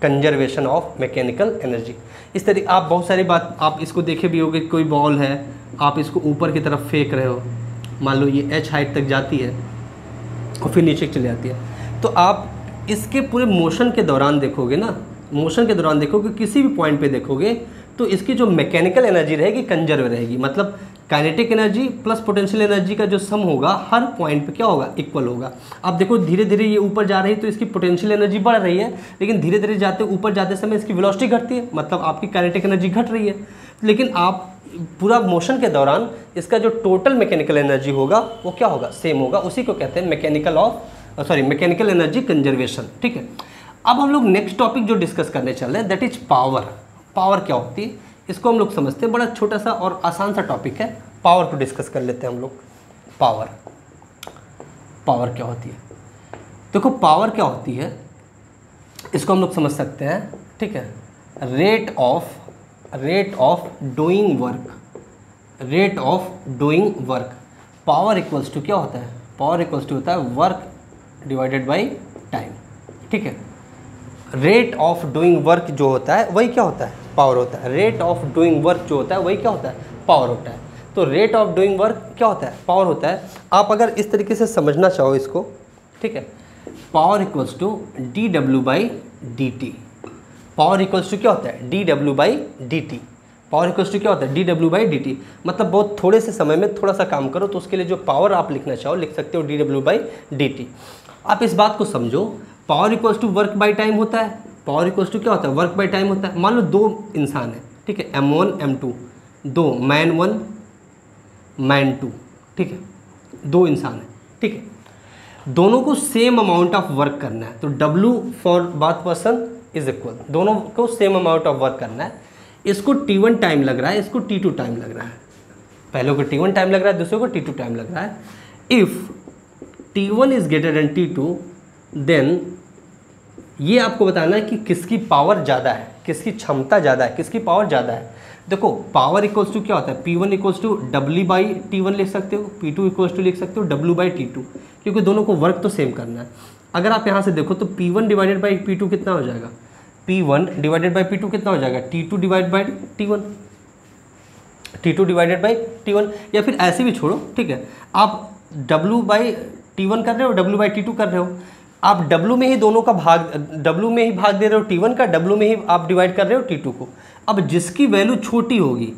conservation of mechanical energy. इस तरह आप बहुत सारी बात आप इसको देखे भी होगे, कोई बॉल है, आप इसको ऊपर की तरफ फेंक रहे हो, मान लो ये h हाइट तक जाती है और फिर नीचे चली जाती है, तो आप इसके पूरे मोशन के दौरान देखोगे ना, मोशन के दौरान देखोगे, किसी भी पॉइंट पे देखोगे तो इसकी जो मैकेनिकल एनर्जी रहेगी कंजर्व रहेगी, मतलब kinetic energy plus potential energy का जो सम होगा हर पॉइंट पे क्या होगा, इक्वल होगा। अब देखो धीरे धीरे ये ऊपर जा रही है तो इसकी पोटेंशियल एनर्जी बढ़ रही है, लेकिन धीरे धीरे जाते ऊपर जाते समय इसकी वेलोसिटी घटती है, मतलब आपकी काइनेटिक एनर्जी घट रही है। लेकिन आप पूरा मोशन के दौरान इसका जो टोटल मैकेनिकल एनर्जी होगा वो क्या होगा, सेम होगा। उसी को कहते हैं मैकेनिकल एनर्जी कंजर्वेशन। ठीक है, अब हम लोग नेक्स्ट टॉपिक जो डिस्कस करने चल रहे हैं दैट इज पावर। पावर क्या होती है इसको हम लोग समझते हैं, बड़ा छोटा सा और आसान सा टॉपिक है। पावर को डिस्कस कर लेते हैं हम लोग। पावर क्या होती है, देखो पावर क्या होती है इसको हम लोग समझ सकते हैं। ठीक है, rate of doing work. Power equals to क्या होता है, पावर इक्वल्स टू होता है वर्क डिवाइडेड बाई टाइम। ठीक है, रेट ऑफ डूइंग वर्क जो होता है वही क्या होता है, पावर होता है। रेट ऑफ डूइंग वर्क जो होता है वही क्या होता है, पावर होता है। तो रेट ऑफ डूइंग वर्क क्या होता है, पावर होता है। आप अगर इस तरीके से समझना चाहो इसको, ठीक है, power equals to D W by D T. Power equals to क्या होता है, D W by D T. Power equals to क्या होता है, D W by D T. मतलब बहुत थोड़े से समय में थोड़ा सा काम करो तो उसके लिए जो पावर आप लिखना चाहो लिख सकते हो D W by D T. आप इस बात को समझो, power equals to work by time होता है। पावर इक्वल्स टू क्या होता है, वर्क बाई टाइम होता है। मान लो दो इंसान है, ठीक है, M1 M2, दो मैन 1 मैन 2, ठीक है, दो इंसान है, ठीक है, दोनों को सेम अमाउंट ऑफ वर्क करना है। तो W for bath person is equal, दोनों को सेम अमाउंट ऑफ वर्क करना है। इसको T1 टाइम लग रहा है, इसको T2 टाइम लग रहा है। पहले को T1 टाइम लग रहा है, दूसरे को T2 टाइम लग रहा है। If T1 is greater than T2 then ये आपको बताना है कि किसकी पावर ज़्यादा है, किसकी क्षमता ज़्यादा है, किसकी पावर ज़्यादा है। देखो पावर इक्वल्स टू क्या होता है, P1 equals to W by T1 लिख सकते हो, P2 इक्वल्स टू लिख सकते हो W बाई T2, क्योंकि दोनों को वर्क तो सेम करना है। अगर आप यहाँ से देखो तो P1 डिवाइडेड बाई P2 कितना हो जाएगा, P1 डिवाइडेड बाई P2 कितना हो जाएगा, T2 divide by T1, T2 divided by T1। या फिर ऐसे भी छोड़ो, ठीक है, आप W बाई T1 कर रहे हो, W बाई T2 कर रहे हो, आप W में ही दोनों का भाग, W में ही भाग दे रहे हो T1 का, W में ही आप डिवाइड कर रहे हो T2 को। अब जिसकी वैल्यू छोटी होगी,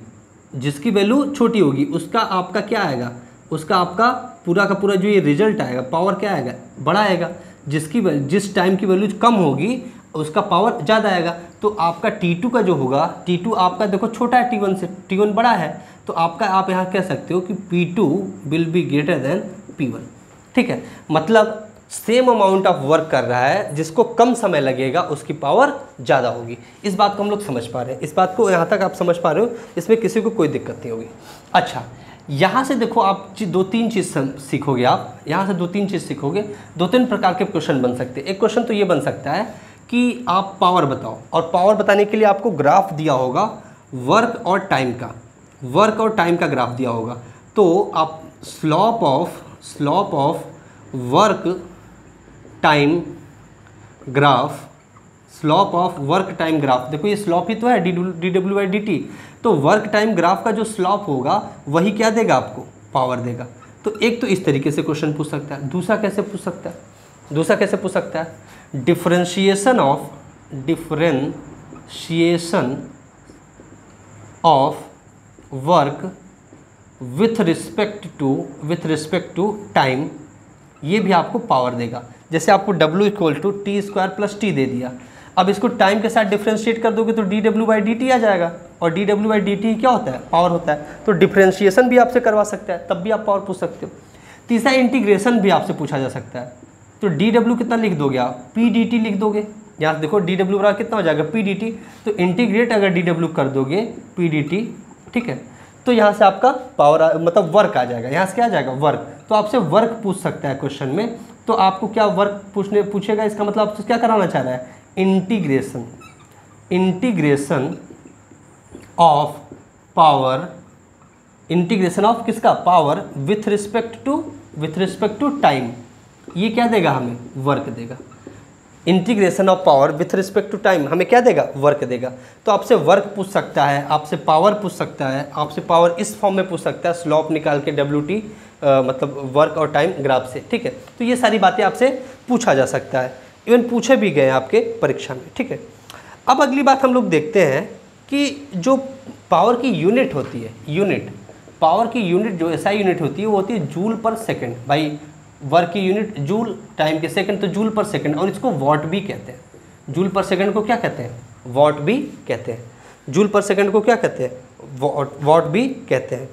जिसकी वैल्यू छोटी होगी उसका आपका क्या आएगा, उसका आपका पूरा का पूरा जो ये रिजल्ट आएगा पावर क्या आएगा, बड़ा आएगा। जिस टाइम की वैल्यू कम होगी उसका पावर ज़्यादा आएगा। तो आपका T2 का जो होगा, T2 आपका देखो छोटा है T1 से, T1 बड़ा है, तो आपका आप यहाँ कह सकते हो कि P2 will be greater than P1। ठीक है, मतलब सेम अमाउंट ऑफ वर्क कर रहा है, जिसको कम समय लगेगा उसकी पावर ज़्यादा होगी। इस बात को हम लोग समझ पा रहे हैं, इस बात को यहाँ तक आप समझ पा रहे हो, इसमें किसी को कोई दिक्कत नहीं होगी। अच्छा, यहाँ से देखो आप दो तीन चीज़ सीखोगे, आप यहाँ से दो तीन चीज़ सीखोगे। दो तीन प्रकार के क्वेश्चन बन सकते हैं। एक क्वेश्चन तो ये बन सकता है कि आप पावर बताओ, और पावर बताने के लिए आपको ग्राफ दिया होगा वर्क और टाइम का, वर्क और टाइम का ग्राफ दिया होगा। तो आप slope of work time graph, slope of work time graph, देखो ये स्लॉप ही तो है D W by D T. तो वर्क टाइम ग्राफ का जो स्लॉप होगा वही क्या देगा, आपको पावर देगा। तो एक तो इस तरीके से क्वेश्चन पूछ सकता है। दूसरा कैसे पूछ सकता है, differentiation of work with respect to time, ये भी आपको पावर देगा। जैसे आपको W equal to T square plus T दे दिया, अब इसको टाइम के साथ डिफ्रेंशिएट कर दोगे तो D W by D T आ जाएगा, और D W by D T क्या होता है, पावर होता है। तो डिफ्रेंशिएशन भी आपसे करवा सकता है, तब भी आप पावर पूछ सकते हो। तीसरा इंटीग्रेशन भी आपसे पूछा जा सकता है। तो डी डब्ल्यू कितना लिख दोगे आप, पी डी टी लिख दोगे। यहाँ देखो डी डब्ल्यू बराबर कितना हो जाएगा, पी डी टी। तो इंटीग्रेट अगर डी डब्ल्यू कर दोगे पी डी टी, ठीक है, तो यहाँ से आपका पावर मतलब वर्क आ जाएगा। यहाँ से क्या आ जाएगा, वर्क। तो आपसे वर्क पूछ सकता है क्वेश्चन में। तो आपको क्या वर्क पूछेगा, इसका मतलब आपसे क्या कराना चाह रहा है, integration of power, integration of किसका, power with respect to time, ये क्या देगा हमें, वर्क देगा। Integration of power with respect to time हमें क्या देगा, वर्क देगा। तो आपसे वर्क पूछ सकता है, आपसे पावर पूछ सकता है, आपसे पावर इस फॉर्म में पूछ सकता है, स्लॉप निकाल के WT मतलब वर्क और टाइम ग्राफ से, ठीक है। तो ये सारी बातें आपसे पूछा जा सकता है, इवन पूछे भी गए आपके परीक्षा में, ठीक है। अब अगली बात हम लोग देखते हैं कि जो पावर की यूनिट होती है, यूनिट, पावर की यूनिट जो SI यूनिट होती है वो होती है जूल पर सेकंड। भाई वर्क की यूनिट जूल, टाइम के सेकंड, तो जूल पर सेकंड, और इसको वॉट भी कहते हैं। जूल पर सेकंड को क्या कहते हैं, वॉट भी कहते हैं। जूल पर सेकंड को क्या कहते हैं, वॉट भी कहते हैं।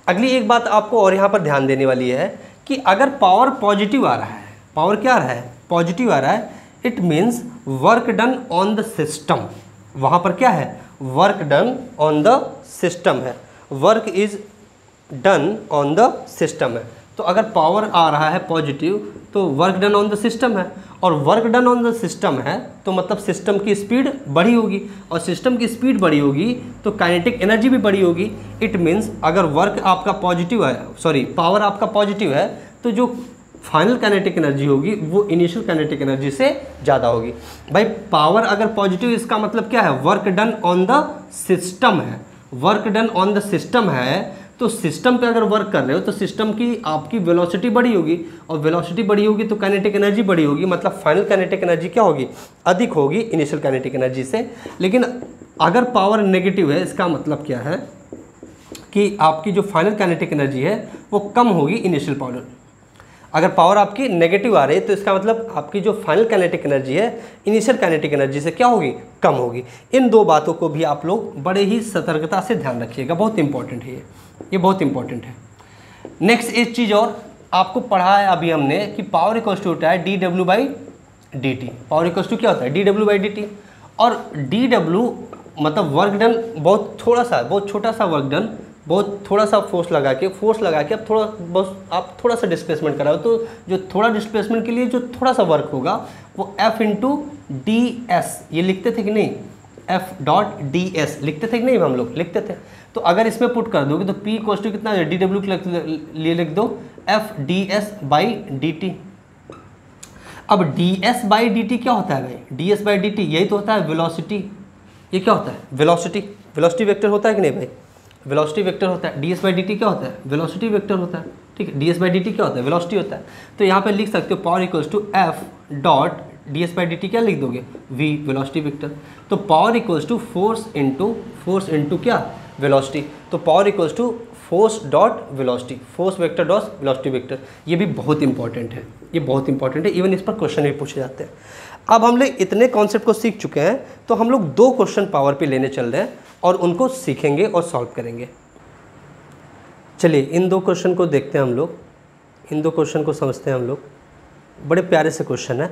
अगली एक बात आपको और यहाँ पर ध्यान देने वाली है कि अगर पावर पॉजिटिव आ रहा है, पावर क्या आ रहा है, पॉजिटिव आ रहा है, it means work done on the system. वहाँ पर क्या है, work done on the system है, work is done on the system है। तो अगर पावर आ रहा है पॉजिटिव तो work done on the system है, और work done on the system है तो मतलब सिस्टम की स्पीड बढ़ी होगी, और सिस्टम की स्पीड बढ़ी होगी तो काइनेटिक एनर्जी भी बढ़ी होगी। इट मीन्स अगर वर्क आपका पॉजिटिव है, सॉरी पावर आपका पॉजिटिव है, तो जो फाइनल काइनेटिक एनर्जी होगी वो इनिशियल काइनेटिक एनर्जी से ज़्यादा होगी। भाई पावर अगर पॉजिटिव, इसका मतलब क्या है, work done on the system है, work done on the system है। तो सिस्टम पे अगर वर्क कर रहे हो तो सिस्टम की आपकी वेलोसिटी बढ़ी होगी, और वेलोसिटी बढ़ी होगी तो काइनेटिक एनर्जी बढ़ी होगी, मतलब फाइनल काइनेटिक एनर्जी क्या होगी, अधिक होगी इनिशियल काइनेटिक एनर्जी से। लेकिन अगर पावर नेगेटिव है, इसका मतलब क्या है कि आपकी जो फाइनल काइनेटिक एनर्जी है वो कम होगी इनिशियल पावर। अगर पावर आपकी नेगेटिव आ रही है तो इसका मतलब आपकी जो फाइनल काइनेटिक एनर्जी है इनिशियल काइनेटिक एनर्जी से क्या होगी, कम होगी। इन दो बातों को भी आप लोग बड़े ही सतर्कता से ध्यान रखिएगा, बहुत इंपॉर्टेंट है ये बहुत इंपॉर्टेंट है। नेक्स्ट एक चीज़ और आपको पढ़ा है अभी हमने कि पावर इक्वल्स टू होता है dW/dt। पावर इक्वल्स टू क्या होता है, dW/dt, और dW मतलब वर्क डन, बहुत थोड़ा सा, बहुत छोटा सा वर्क डन, बहुत थोड़ा सा फोर्स लगा के अब थोड़ा बहुत आप थोड़ा सा डिस्प्लेसमेंट कराओ, तो जो थोड़ा डिस्प्लेसमेंट के लिए जो थोड़ा सा वर्क होगा वो F/ds, ये लिखते थे कि नहीं, F.ds लिखते थे कि नहीं, हम लोग लिखते थे। तो अगर इसमें पुट कर दोगे तो P इक्वल्स टू कितना है, dW के लिए लिख दो F/ds/dt। अब ds/dt क्या होता है भाई, ds/dt यही तो होता है वेलोसिटी। ये क्या होता है, वेलोसिटी वेक्टर होता है कि नहीं भाई, वेलोसिटी वेक्टर होता है। ds/dt क्या होता है, वेलोसिटी वेक्टर होता है, ठीक है। ds/dt क्या होता है, वेलोसिटी होता है। तो यहाँ पे लिख सकते हो पावर इक्वल्स टू F.ds/dt क्या लिख दोगे, v वेलोसिटी वेक्टर। तो power equals to force into क्या, वेलोसिटी। तो power equals to force dot velocity, force vector dot velocity vector. ये भी बहुत इंपॉर्टेंट है, ये बहुत इंपॉर्टेंट है, इवन इस पर क्वेश्चन भी पूछे जाते हैं। अब हम लोग इतने कॉन्सेप्ट को सीख चुके हैं तो हम लोग 2 क्वेश्चन पावर पे लेने चल रहे हैं और उनको सीखेंगे और सॉल्व करेंगे। चलिए इन 2 क्वेश्चन को देखते हैं हम लोग, इन 2 क्वेश्चन को समझते हैं हम लोग। बड़े प्यारे से क्वेश्चन है।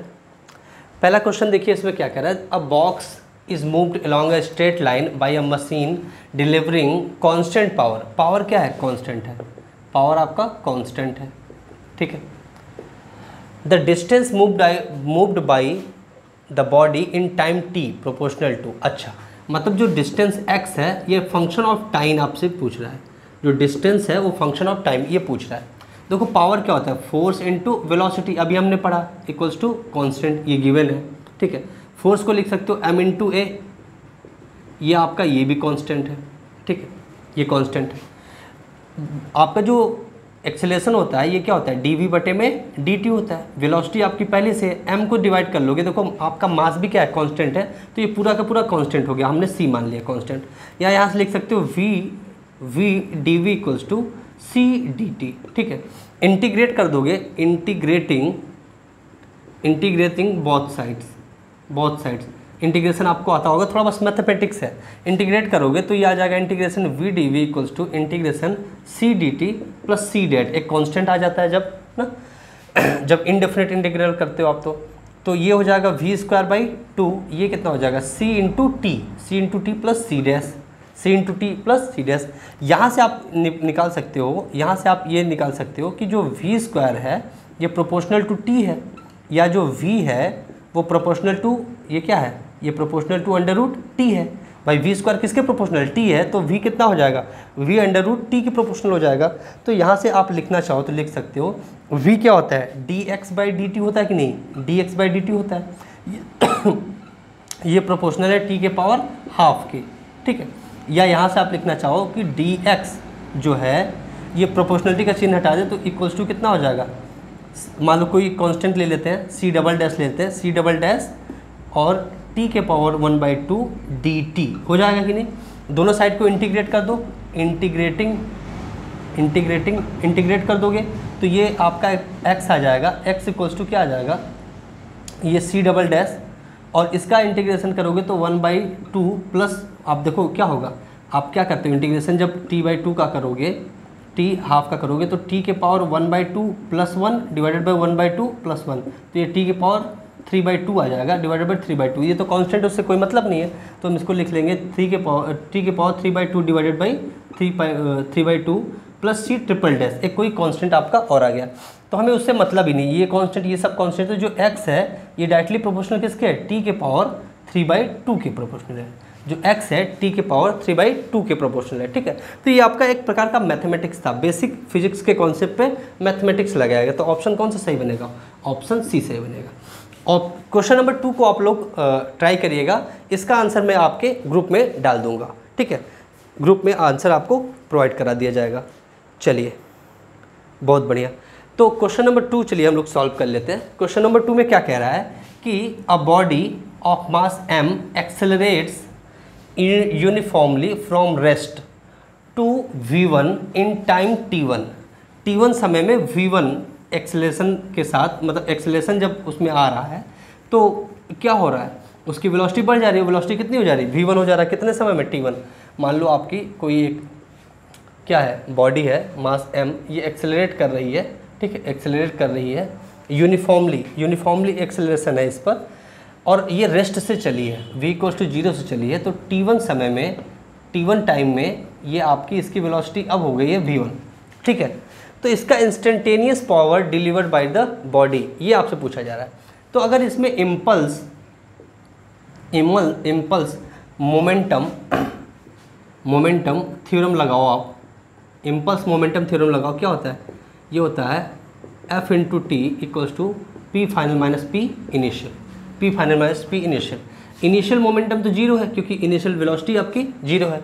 पहला क्वेश्चन देखिए, इसमें क्या कह रहा है, अ box is moved along a straight line by a machine delivering constant power. Power क्या है, कांस्टेंट है, पावर आपका कांस्टेंट है, ठीक है। The distance moved by the body in time t proportional to. अच्छा, मतलब जो डिस्टेंस x है ये फंक्शन ऑफ टाइम आपसे पूछ रहा है, जो डिस्टेंस है वो फंक्शन ऑफ टाइम ये पूछ रहा है। देखो पावर क्या होता है, फोर्स इनटू वेलोसिटी, अभी हमने पढ़ा, इक्वल्स टू कांस्टेंट, ये गिवन है, ठीक है। फोर्स को लिख सकते हो m/a, ये आपका ये भी कांस्टेंट है, ठीक है, ये कांस्टेंट है। आपका जो एक्सेलेरेशन होता है ये क्या होता है, dv/dt होता है। वेलोसिटी आपकी पहले से m को डिवाइड कर लोगे, देखो आपका मास भी क्या है, कांस्टेंट है, तो ये पूरा का पूरा कांस्टेंट हो गया, हमने c मान लिया कांस्टेंट। या यहाँ से लिख सकते हो v dv equals to c dt, ठीक है। इंटीग्रेट कर दोगे, इंटीग्रेटिंग बोथ साइड्स, इंटीग्रेशन आपको आता होगा, थोड़ा बस मैथमेटिक्स है। इंटीग्रेट करोगे तो ये आ जाएगा integration v dv equals to integration c dt plus c डेट, एक कांस्टेंट आ जाता है जब ना, जब इनडेफिनेट इंटीग्रल करते हो आप तो ये हो जाएगा v²/2, ये कितना हो जाएगा c into T plus c dash, c into T plus c dash. यहाँ से आप निकाल सकते हो, यहाँ से आप ये निकाल सकते हो कि जो v² है ये प्रोपोर्शनल टू t है, या जो v है वो प्रोपोर्शनल टू, ये क्या है, ये proportional to under root t है। भाई वी स्क्वायर किसके प्रोपोर्शनल, टी है, तो वी कितना हो जाएगा, वी अंडर रूट टी के प्रोपोर्शनल हो जाएगा। तो यहाँ से आप लिखना चाहो तो लिख सकते हो, वी क्या होता है, D x by D T होता है कि नहीं, D x by D T होता है। ये प्रोपोर्शनल है टी के पावर हाफ के, ठीक है। या यहाँ से आप लिखना चाहो कि डी एक्स जो है ये प्रोपोर्शनलिटी का चिन्ह हटा दे तो इक्वल्स टू कितना हो जाएगा, मान लो कोई कांस्टेंट ले लेते हैं, सी डबल डैश लेते हैं, सी डबल डैश और टी के पावर 1/2 डी टी हो जाएगा कि नहीं। दोनों साइड को इंटीग्रेट कर दो, इंटीग्रेट कर दोगे तो ये आपका x आ जाएगा, x इक्वल्स टू क्या आ जाएगा, ये सी डबल डैश और इसका इंटीग्रेशन करोगे तो 1/2 प्लस, आप देखो क्या होगा, आप क्या करते हो इंटीग्रेशन जब t/2 का करोगे, t हाफ का करोगे तो t के power 1/2 plus 1 divided by 1/2 plus 1, तो ये t के पावर 3/2 आ जाएगा डिवाइडेड बाई 3/2। ये तो कांस्टेंट, उससे कोई मतलब नहीं है, तो हम इसको लिख लेंगे t के power 3/2 divided by 3/2 plus C triple dash, एक कोई कांस्टेंट आपका और आ गया। तो हमें उससे मतलब ही नहीं, ये कांस्टेंट ये सब कांस्टेंट है। जो x है ये डायरेक्टली प्रोपोर्शनल किसके है, t के पावर 3/2 के प्रोपोर्शनल है। जो x है t के पावर 3/2 के प्रोपोर्शनल है, ठीक है। तो ये आपका एक प्रकार का मैथमेटिक्स था, बेसिक फिजिक्स के कॉन्सेप्ट पे मैथमेटिक्स लगाया गया। तो ऑप्शन कौन सा सही बनेगा, ऑप्शन सी सही बनेगा। और क्वेश्चन नंबर 2 को आप लोग ट्राई करिएगा, इसका आंसर मैं आपके ग्रुप में डाल दूंगा, ठीक है। ग्रुप में आंसर आपको प्रोवाइड करा दिया जाएगा। चलिए बहुत बढ़िया। तो क्वेश्चन नंबर 2 चलिए हम लोग सॉल्व कर लेते हैं। क्वेश्चन नंबर 2 में क्या कह रहा है कि a body of mass m accelerates uniformly from rest to v1 in time t1 समय में v1 एक्सेलरेशन के साथ, मतलब एक्सेलरेशन जब उसमें आ रहा है तो क्या हो रहा है, उसकी वेलोसिटी बढ़ जा रही है। वेलोसिटी कितनी हो जा रही है, v1 हो जा रहा है कितने समय में, t1। मान लो आपकी कोई एक क्या है, बॉडी है मास m, ये एक्सेलरेट कर रही है, ठीक है, एक्सेलरेट कर रही है यूनिफॉर्मली एक्सेलरेशन है इस पर, और ये रेस्ट से चली है, v=0 से चली है। तो t1 समय में, t1 टाइम में ये आपकी इसकी वेलोसिटी अब हो गई है v1, ठीक है। तो इसका instantaneous power delivered by the body, ये आपसे पूछा जा रहा है। तो अगर इसमें इम्पल्स मोमेंटम थ्योरम लगाओ आप, इम्पल्स मोमेंटम थ्योरम लगाओ, क्या होता है, ये होता है F × t equals to P final minus P initial, P final minus P initial. Initial momentum तो जीरो है क्योंकि इनिशियल वेलोसिटी आपकी जीरो है।